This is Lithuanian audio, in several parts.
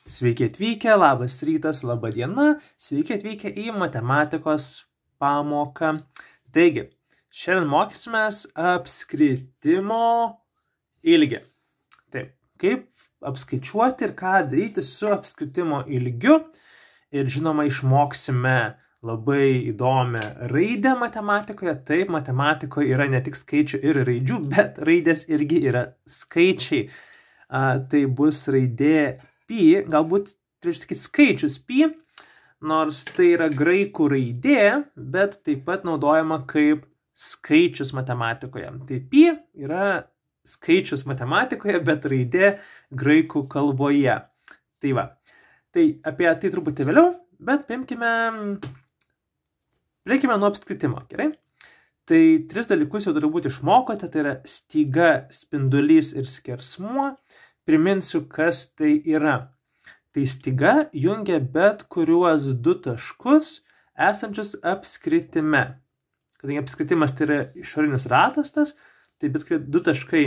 Sveiki atvykę, labas rytas, laba diena, sveiki atvykę į matematikos pamoką. Taigi, šiandien mokysimės apskritimo ilgį. Taip, kaip apskaičiuoti ir ką daryti su apskritimo ilgiu. Ir žinoma, išmoksime labai įdomią raidę matematikoje. Taip, matematikoje yra ne tik skaičių ir raidžių, bet raidės irgi yra skaičiai. Tai bus raidė pi, galbūt turėčiau sakyti skaičius pi, nors tai yra graikų raidė, bet taip pat naudojama kaip skaičius matematikoje. Tai pi yra skaičius matematikoje, bet raidė graikų kalboje. Tai va. Tai apie tai truputį vėliau, bet pradėkime nuo apskritimo, gerai? Tai 3 dalykus jau turbūt išmokote, tai yra styga, spindulys ir skersmuo. Priminsiu, kas tai yra. Tai styga jungia bet kuriuos 2 taškus esančius apskritime. Kadangi apskritimas tai yra išorinis ratas tas, tai bet kurie 2 taškai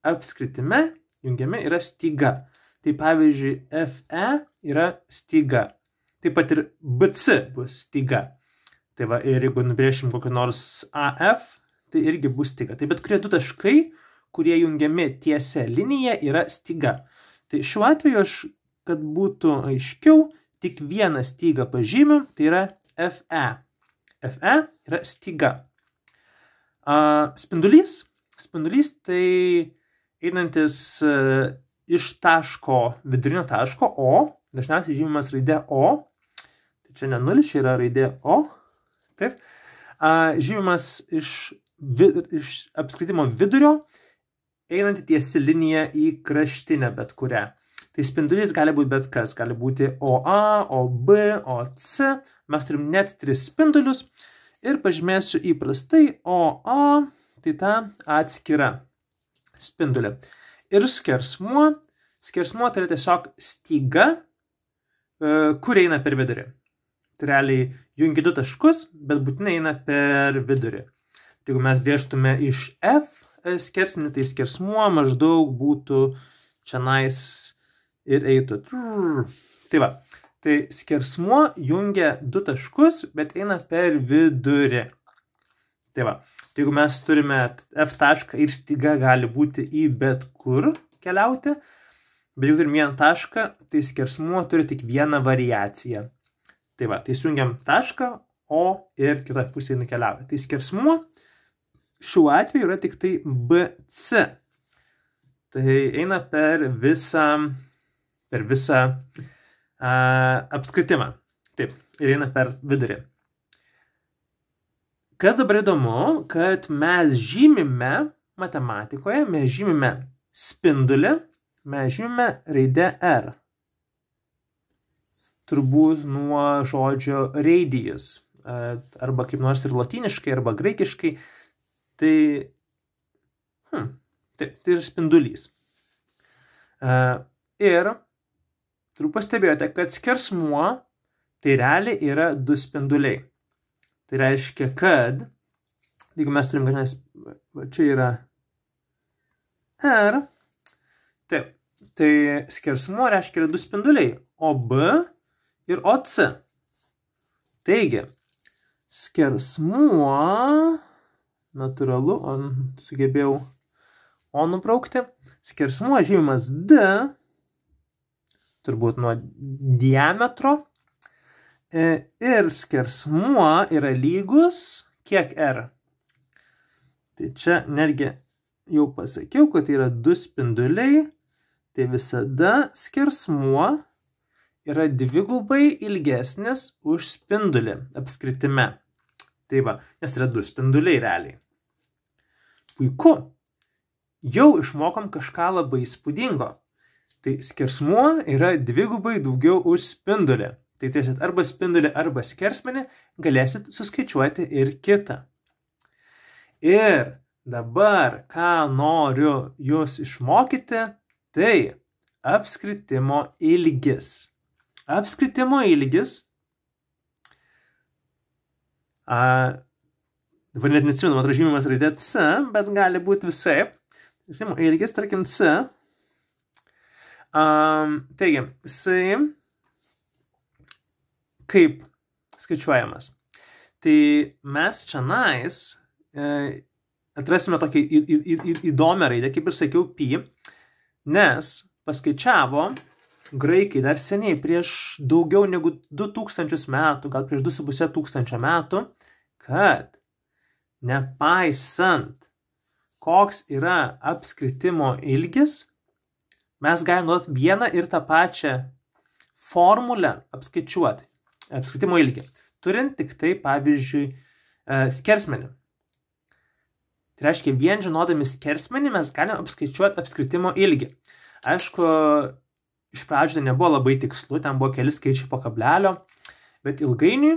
apskritime jungiami yra styga. Tai pavyzdžiui, FE yra styga. Taip pat ir BC bus styga. Tai va, ir jeigu nubrėšim kokį nors AF, tai irgi bus styga. Tai bet kurie 2 taškai, kurie jungiami tiesia linija, yra styga. Tai šiuo atveju aš, kad būtų aiškiau, tik vieną stygą pažymiu, tai yra FE. FE yra styga. Spindulys. Spindulys tai einantis iš taško, vidurinio taško O, dažniausiai žymimas raidė O. Tai čia ne 0, čia yra raidė O. Taip. Žymimas iš apskritimo vidurio, einanti tiesi linija į kraštinę bet kurią. Tai spindulys gali būti bet kas. Gali būti OA, OB, OC. Mes turim net 3 spindulius. Ir pažymėsiu įprastai OA, tai ta atskira spindulė. Ir skersmuo. Skersmuo tai yra tiesiog styga, kur eina per vidurį. Tai realiai jungia 2 taškus, bet būtinai eina per vidurį. Tai jeigu mes brėžtume iš F skersmenį, tai skersmuo maždaug būtų čianais ir eitų. Tai va, tai skersmuo jungia 2 taškus, bet eina per vidurį. Tai va, tai jeigu mes turime F tašką ir styga gali būti į bet kur keliauti, bet jeigu turim vieną tašką, tai skersmuo turi tik vieną variaciją. Tai va, tai sungiam tašką, o ir kitoje pusėje nukeliauja. Tai skersmuo šiuo atveju yra tik tai BC. Tai eina per visą apskritimą. Taip, ir eina per vidurį. Kas dabar įdomu, kad mes žymime matematikoje, mes žymime spindulį, mes žymime raidę R. Turbūt nuo žodžio radius, arba kaip nors ir lotyniškai, arba graikiškai. Tai yra spindulys. Ir turbūt pastebėjote, kad skersmuo tai realiai yra 2 spinduliai. Tai reiškia, kad jeigu mes turim čia yra R, taip, tai skersmuo reiškia yra 2 spinduliai, OB ir OC. Taigi, skersmuo natūralu, sugebėjau O nubraukti. Skersmuo žymimas D, turbūt nuo diametro. Ir skersmuo yra lygus kiek R. Tai čia netgi jau pasakiau, kad yra 2 spinduliai. Tai visada skersmuo yra 2 ilgesnis už spindulį apskritime. Tai va, nes yra 2 spinduliai realiai. Puiku. Jau išmokom kažką labai įspūdingo. Tai skersmuo yra 2 daugiau už spindulį. Tai turėsit arba spindulį, arba skersmenį, galėsit suskaičiuoti ir kitą. Ir dabar, ką noriu jūs išmokyti, tai apskritimo ilgis. Apskritimo ilgis. Dabar net neatsimenu, man atrodo žymimas raidė C, bet gali būti visaip. Žinoma, ilgis, tarkim, C Taigi, jisai kaip skaičiuojamas. Tai mes čionais atrasime tokį įdomią raidę, kaip ir sakiau, pi, nes paskaičiavo graikai dar seniai, prieš daugiau negu 2000 metų, gal prieš 2500 metų, kad nepaisant, koks yra apskritimo ilgis, mes galime duoti vieną ir tą pačią formulę apskaičiuoti, apskritimo ilgį, turint tik tai, pavyzdžiui, skersmenį. Tai reiškia, vien žinodami skersmenį mes galime apskaičiuoti apskritimo ilgį. Aišku, iš pradžių tai nebuvo labai tikslu, ten buvo keli skaičiai po kablelio, bet ilgainiui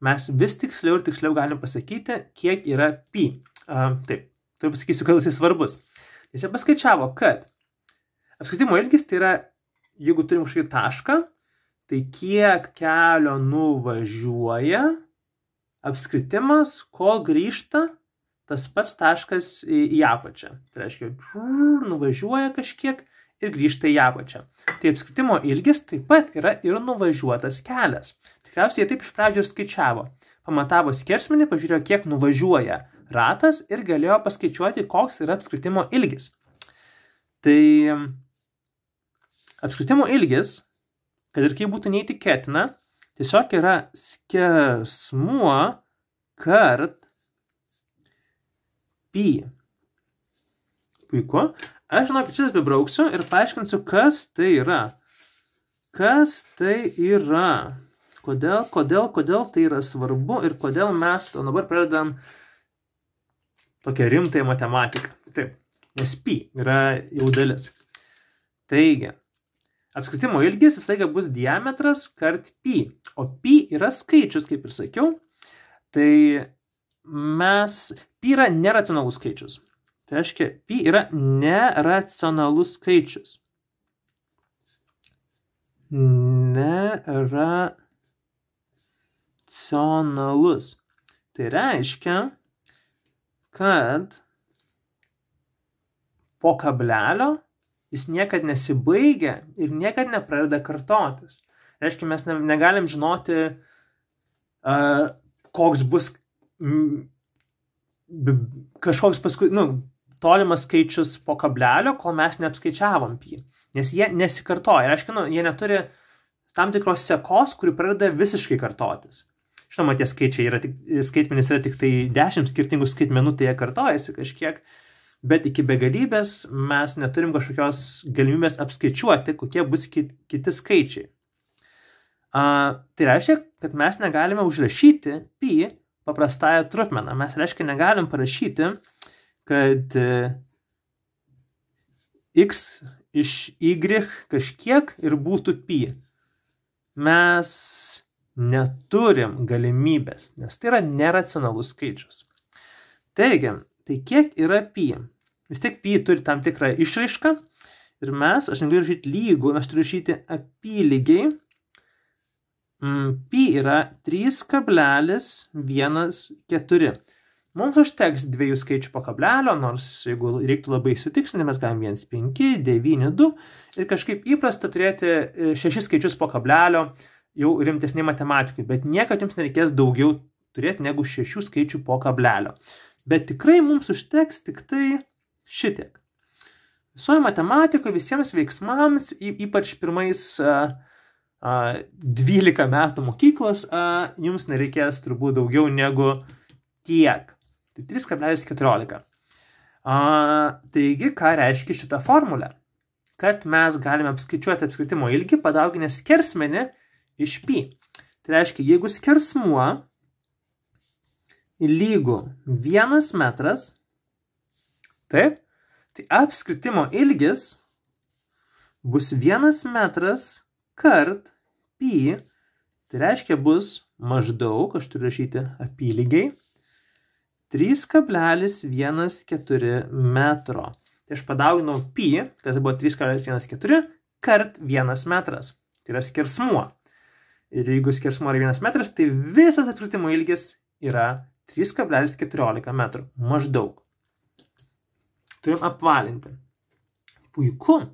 mes vis tiksliau ir tiksliau galim pasakyti, kiek yra pi. Taip, tai pasakysiu, kad jisai svarbus. Jis paskaičiavo, kad apskritimo ilgis tai yra, jeigu turim kažkokį tašką, tai kiek kelio nuvažiuoja apskritimas, kol grįžta tas pats taškas į apačią. Tai reiškia, nuvažiuoja kažkiek ir grįžta į apačią. Tai apskritimo ilgis taip pat yra ir nuvažiuotas kelias. Tikriausiai jie taip iš pradžių ir skaičiavo. Pamatavo skersmenį, pažiūrėjo, kiek nuvažiuoja ratas ir galėjo paskaičiuoti, koks yra apskritimo ilgis. Tai apskritimo ilgis, kad ir kaip būtų neįtikėtina, tiesiog yra skersmuo kart pi. Puiku. Aš žinau, kad šitą apibrauksiu ir paaiškinsiu, kas tai yra. Kas tai yra? Kodėl tai yra svarbu ir kodėl mes dabar pradedam tokią rimtąją matematiką. Taip, nes pi yra jau dalis. Taigi, apskritimo ilgis visą laiką bus diametras kart pi. O pi yra skaičius, kaip ir sakiau. Tai pi yra neracionalus skaičius. Tai reiškia, pi yra neracionalus skaičius. Neracionalus. Tai reiškia, kad po kablelio jis niekad nesibaigia ir niekad nepradeda kartotis. Reiškia, mes negalim žinoti, koks bus kažkoks tolimas skaičius po kablelio, kol mes neapskaičiavom pi. Nes jie nesikartoja. Reiškia, jie neturi tam tikros sekos, kuri pradeda visiškai kartotis. Žinoma, tie skaitmenys yra tik tai 10 skirtingų skaitmenų, tai jie kartojasi kažkiek, bet iki begalybės mes neturim kažkokios galimybės apskaičiuoti, kokie bus kiti skaičiai. Tai reiškia, kad mes negalime užrašyti pi paprastąją trupmeną. Mes, reiškia, negalim parašyti, kad x iš y kažkiek ir būtų pi. Mes neturim galimybės, nes tai yra neracionalus skaičius. Taigi, tai kiek yra pi? Vis tiek pi turi tam tikrą išraišką ir aš negaliu rašyti lygų, aš turiu rašyti apylygiai. Pi yra 3,14. Mums užteks dviejų skaičių po kablelio, nors jeigu reiktų labai sutikslinti, mes galim 1, 5, 9, 2 ir kažkaip įprasta turėti 6 skaičius po kablelio jau rimtesnė matematikai, bet niekad jums nereikės daugiau turėti negu 6 skaičių po kablelio. Bet tikrai mums užteks tik tai šitiek. Visoje matematikoje visiems veiksmams, ypač pirmais 12 metų mokyklos, jums nereikės turbūt daugiau negu tiek. Tai 3,14. Taigi, ką reiškia šitą formulę? Kad mes galime apskaičiuoti apskritimo ilgį padauginę skersmenį iš pi. Tai reiškia, jeigu skersmuo lygu 1 metras, taip, tai apskritimo ilgis bus 1 metras kart pi, tai reiškia bus maždaug, aš turiu rašyti apylygiai, 3,14 metro. Tai aš padauginau pi, kas buvo 3,14 kart 1 metras. Tai yra skersmuo. Ir jeigu skersmuo yra 1 metras, tai visas apskritimo ilgis yra 3,14 metrų. Maždaug. Turim apvalinti. Puiku.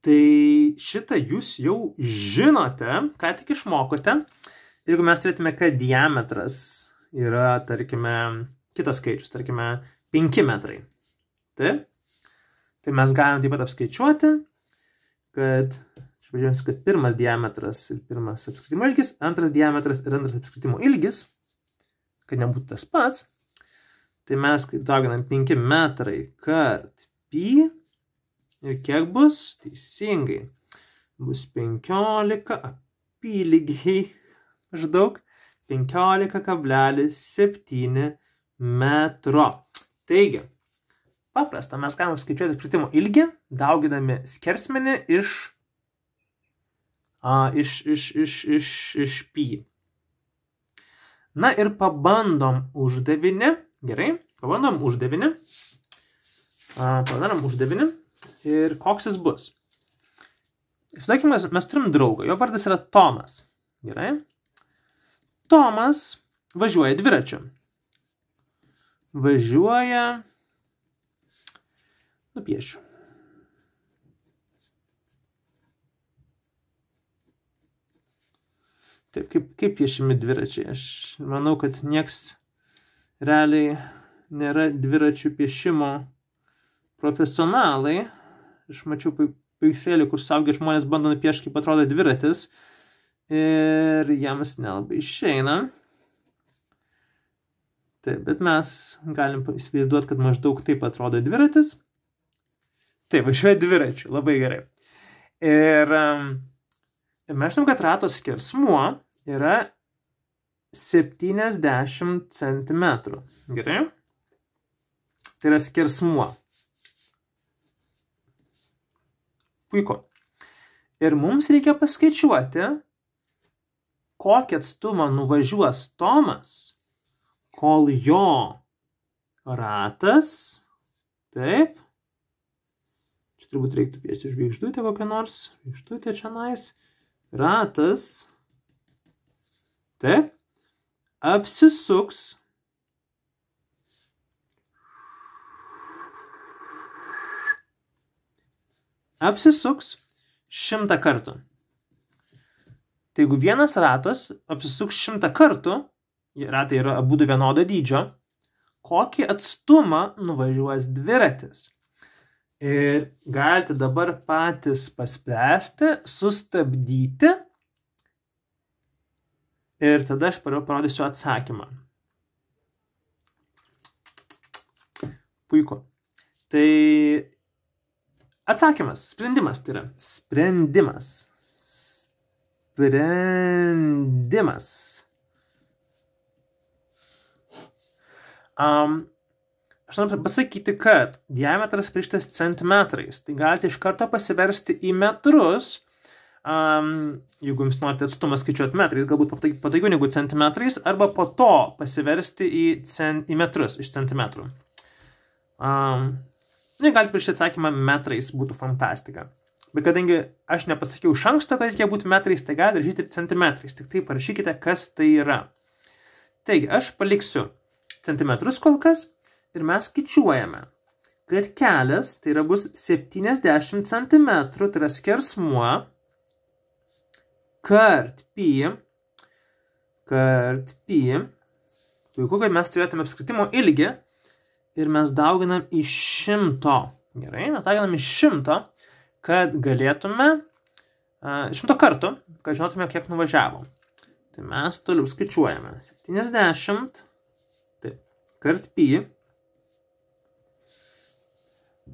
Tai šitą jūs jau žinote, ką tik išmokote. Jeigu mes turėtume, kad diametras yra, tarkime, kitas skaičius, tarkime, 5 metrai. Taip? Tai mes galim taip pat apskaičiuoti, kad, pažiūrėjus, kad pirmas diametras ir pirmas apskritimo ilgis, antras diametras ir antras apskritimo ilgis, kad nebūtų tas pats, tai mes dauginam 5 metrai kart pi ir kiek bus? Teisingai. Bus 15 apylygiai maždaug 15,7 metro. Taigi, paprasta, mes galime skaičiuoti apskritimo ilgį, dauginami skersmenį iš pi. Na ir pabandom uždavinį. Gerai, pabandom uždavinį. Padarom uždavinį. Ir koks jis bus? Sakykime, mes turim draugą, jo vardas yra Tomas. Gerai. Tomas važiuoja dviračiu. Važiuoja... Nupiešiu. Taip, kaip piešimi dviračiai. Aš manau, kad nieks realiai nėra dviračių piešimo profesionalai. Aš mačiau paveikslėlį, kur suaugę žmonės bando nupiešti, kaip atrodo dviratis. Ir jiems nelabai išeina. Taip, bet mes galim įsivaizduoti, kad maždaug taip atrodo dviratis. Taip, važiuoja dviračiu, labai gerai. Ir mes žinom, kad rato skersmuo yra 70 cm. Gerai? Tai yra skersmuo. Puiku. Ir mums reikia paskaičiuoti, kokį atstumą nuvažiuos Tomas, kol jo ratas, taip, čia turbūt reiktų piešti žvaigždutę kokią nors, žvaigždutė čia nais, ratas, taip, apsisuks, apsisuks 100 kartų. Tai jeigu vienas ratas apsisuks 100 kartų, ratai yra abudu vienodo dydžio, kokį atstumą nuvažiuos dviratis. Ir galite dabar patys paspręsti, sustabdyti ir tada aš parodysiu atsakymą. Puiku. Tai atsakymas, sprendimas tai yra. Sprendimas. Aš noriu pasakyti, kad diametras parašytas centimetrais. Tai galite iš karto pasiversti į metrus. Jeigu jums norite atstumą skaičiuoti metrais, galbūt patogiau negu centimetrais, arba po to pasiversti į metrus iš centimetrų. Galite parašyti atsakymą metrais, būtų fantastika. Bet kadangi aš nepasakiau iš anksto, kad reikia būti metrais, tai galite rašyti centimetrais. Tik tai parašykite, kas tai yra. Taigi, aš paliksiu centimetrus kol kas ir mes skaičiuojame, kad kelias, tai yra bus 70 cm, tai yra skersmuo, kart pi. Puiku, kad mes turėtume apskritimo ilgį ir mes dauginam iš 100. Gerai, mes dauginam iš 100. Kad galėtume 100 kartų, kad žinotume, kiek nuvažiavom. Tai mes toliau skaičiuojame. 70 taip, kart pi.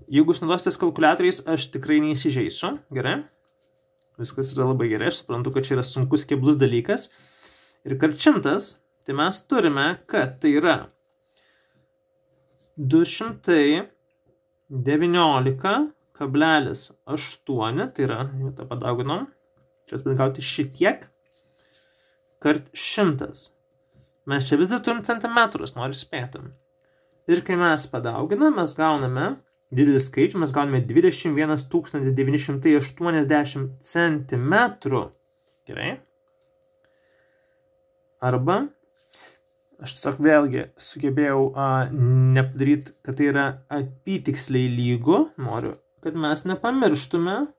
Jeigu jūs naudositės kalkuliatoriais, aš tikrai neįsižeisiu. Gerai? Viskas yra labai gerai. Aš suprantu, kad čia yra sunkus keblus dalykas. Ir kart 100, tai mes turime, kad tai yra 219,8, tai yra, jau tą padauginom, čia turime gauti šitiek, kart 100. Mes čia vis dar turim centimetrus, noriu spėti. Ir kai mes padauginam, mes gauname didelį skaičių, mes gauname 21 980 centimetrų. Gerai? Arba, aš tiesiog vėlgi sugebėjau nepadaryti, kad tai yra apytiksliai lygu, noriu, kad mes nepamirštume,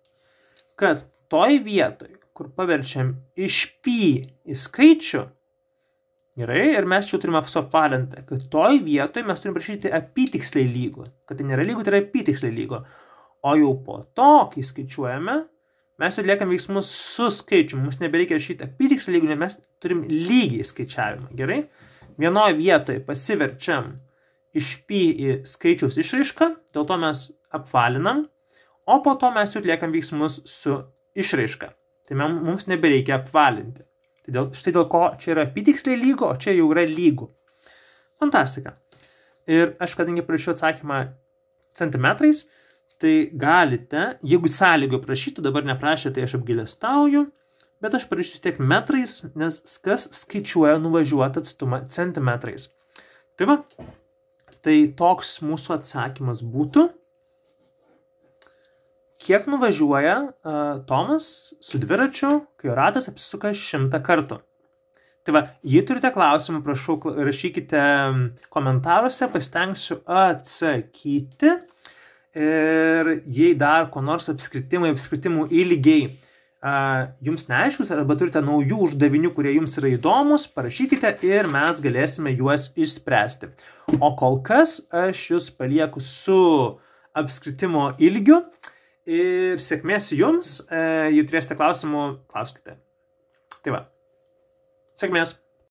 kad toj vietoj, kur paverčiam iš pi į skaičių, gerai, ir mes čia turime suapvalinti, kad toj vietoj mes turime prašyti apytiksliai lygų. Kad tai nėra lygų, tai yra apytiksliai lygų. O jau po to, kai skaičiuojame, mes atliekam veiksmus su skaičiumi. Mums nebereikia rašyti apytiksliai lygų, nes mes turim lygiai skaičiavimą. Gerai? Vienoje vietoje pasiverčiam iš pi į skaičiaus išraišką, dėl to mes apvalinam, o po to mes atliekam veiksmus su išraiška. Tai mums nebereikia apvalinti. Tai štai dėl ko čia yra apytiksliai lygų, o čia jau yra lygų. Fantastika. Ir aš kadangi prašiau atsakymą centimetrais, tai galite, jeigu sąlygo prašytų, dabar neprašė, tai aš apgailestauju, bet aš parašysiu tiek metrais, nes kas skaičiuoja nuvažiuoti atstumą centimetrais. Tai va, tai toks mūsų atsakymas būtų, kiek nuvažiuoja Tomas su dviračiu, kai ratas apsisuka 100 kartų. Tai va, jei turite klausimą, prašau, rašykite komentaruose, pasitengsiu atsakyti. Ir jei dar ko nors apskritimų ilgiai jums neaiškus, arba turite naujų uždavinių, kurie jums yra įdomus, parašykite ir mes galėsime juos išspręsti. O kol kas aš jūs palieku su apskritimo ilgiu ir sėkmės jums. Jei turėsite klausimų, klauskite. Tai va, sėkmės.